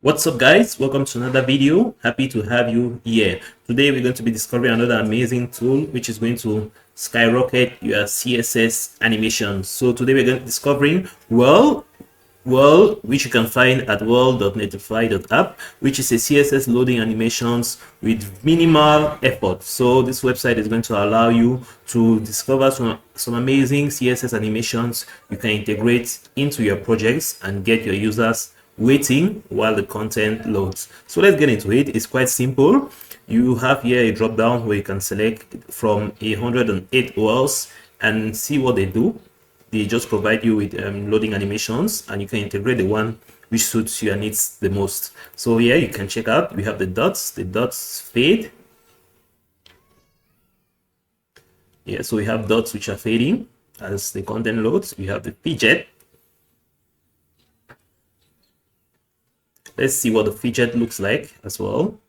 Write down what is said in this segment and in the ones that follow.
What's up, guys? Welcome to another video. Happy to have you here. Today we're going to be discovering another amazing tool which is going to skyrocket your CSS animation. So today we're going to be discovering Whirl, which you can find at whirl.netlify.app, which is a CSS loading animations with minimal effort. So this website is going to allow you to discover some amazing CSS animations you can integrate into your projects and get your users waiting while the content loads. So let's get into it. It's quite simple. You have here a drop down where you can select from 108 Whirls and see what they do. They just provide you with loading animations, and you can integrate the one which suits your needs the most. So here you can check out, we have the dots fade. Yeah, so we have dots which are fading as the content loads. We have the fidget. Let's see what the fidget looks like as well.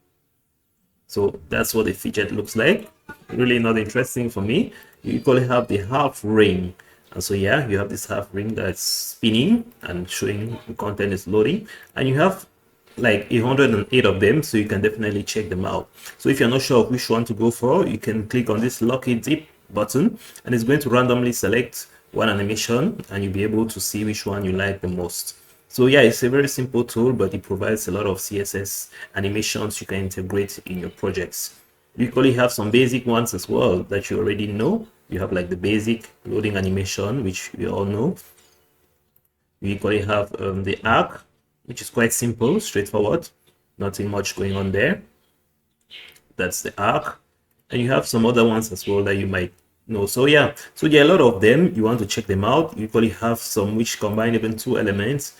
So that's what the fidget looks like. Really not interesting for me. You equally have the half ring. And so yeah, you have this half ring that's spinning and showing the content is loading. And you have like 108 of them, so you can definitely check them out. So if you're not sure of which one to go for, you can click on this lock it zip button, and it's going to randomly select one animation, and you'll be able to see which one you like the most. So yeah, it's a very simple tool, but it provides a lot of CSS animations you can integrate in your projects. You equally have some basic ones as well that you already know. You have like the basic loading animation, which we all know. You equally have the arc, which is quite simple, straightforward, nothing much going on there. That's the arc. And you have some other ones as well that you might know. So yeah, so there are a lot of them. You want to check them out. You equally have some which combine even two elements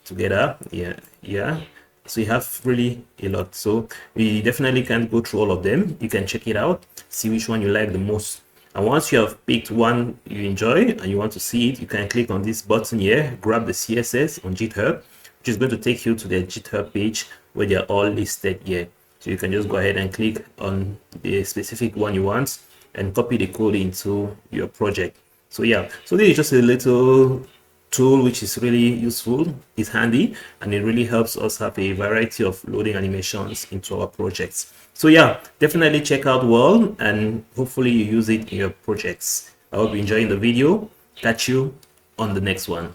together. Yeah, so you have really a lot. So we definitely can't go through all of them. You can check it out, see which one you like the most. And once you have picked one you enjoy and you want to see it, you can click on this button here, grab the CSS on GitHub, which is going to take you to the GitHub page where they're all listed here. So you can just go ahead and click on the specific one you want and copy the code into your project. So yeah, so this is just a little tool which is really useful, it's handy, and it really helps us have a variety of loading animations into our projects. So yeah, definitely check out Whirl, and hopefully you use it in your projects. I hope you're enjoying the video. Catch you on the next one.